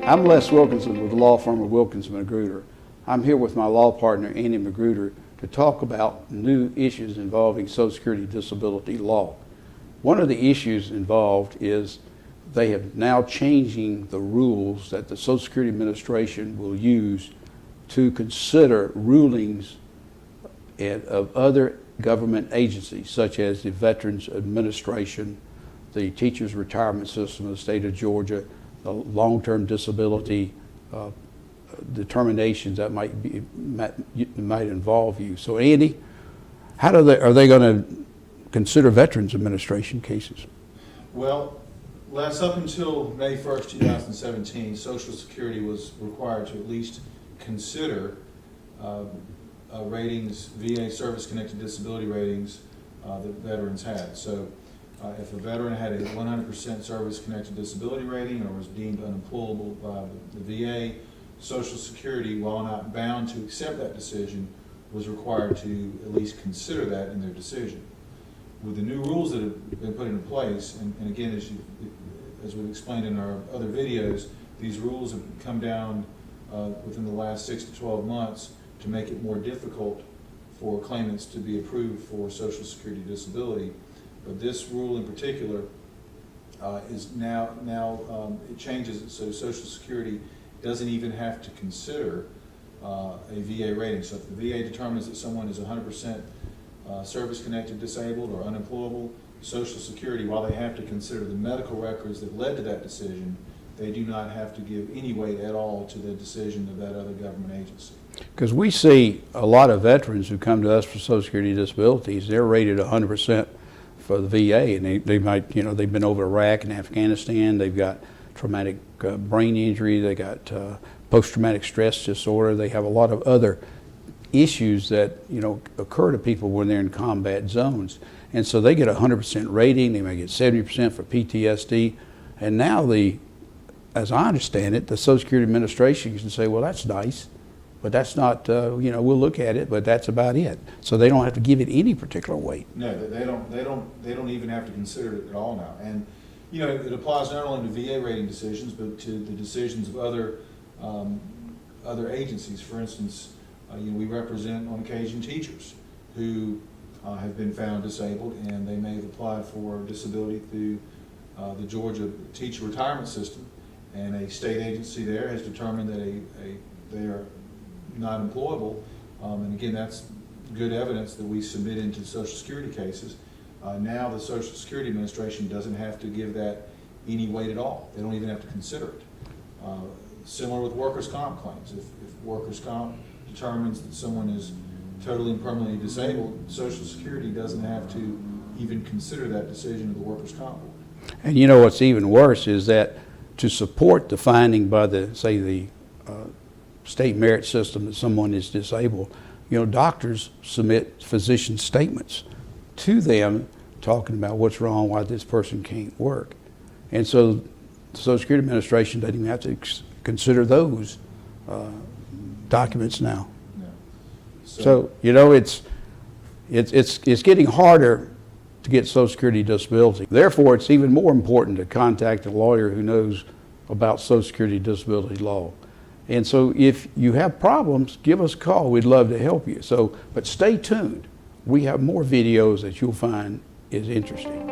I'm Les Wilkinson with the law firm of Wilkinson Magruder. I'm here with my law partner, Andy Magruder, to talk about new issues involving Social Security disability law. One of the issues involved is they have now changing the rules that the Social Security Administration will use to consider rulings of other government agencies, such as the Veterans Administration, the Teachers Retirement System of the state of Georgia, the long-term disability determinations that might involve you. So, Andy, are they going to consider Veterans Administration cases? Well, up until May 1st, 2017, Social Security was required to at least consider ratings, VA service-connected disability ratings that veterans had. So if a veteran had a 100% service-connected disability rating or was deemed unemployable by the VA, Social Security, while not bound to accept that decision, was required to at least consider that in their decision. With the new rules that have been put into place, and again, as we've explained in our other videos, these rules have come down within the last 6 to 12 months to make it more difficult for claimants to be approved for Social Security disability. But this rule in particular is now it changes it so Social Security doesn't even have to consider a VA rating. So if the VA determines that someone is 100% service-connected disabled or unemployable, Social Security, while they have to consider the medical records that led to that decision, they do not have to give any weight at all to the decision of that other government agency. Because we see a lot of veterans who come to us for Social Security disabilities, they're rated 100% for the VA, and they might, they've been over Iraq and Afghanistan, they've got traumatic brain injury, they got post-traumatic stress disorder, they have a lot of other issues that occur to people when they're in combat zones. And so they get a 100% rating, they may get 70% for PTSD, and now as I understand it, the Social Security Administration can say, well, that's nice, but that's not, we'll look at it, but that's about it. So they don't have to give it any particular weight. No, they don't even have to consider it at all now. And it applies not only to VA rating decisions, but to the decisions of other agencies. For instance, we represent on occasion teachers who have been found disabled, and they may have applied for disability through the Georgia Teacher Retirement System, and a state agency there has determined that they are not employable, and again, that's good evidence that we submit into Social Security cases. Now the Social Security Administration doesn't have to give that any weight at all. They don't even have to consider it. Similar with workers' comp claims. If workers' comp determines that someone is totally and permanently disabled, Social Security doesn't have to even consider that decision of the workers' comp board. And what's even worse is that to support the finding by the state merit system that someone is disabled, doctors submit physician statements to them talking about what's wrong, why this person can't work. And so the Social Security Administration doesn't even have to consider those documents now. No. So it's getting harder to get Social Security disability. Therefore, it's even more important to contact a lawyer who knows about Social Security disability law. And so if you have problems, give us a call. We'd love to help you. But stay tuned. We have more videos that you'll find is interesting.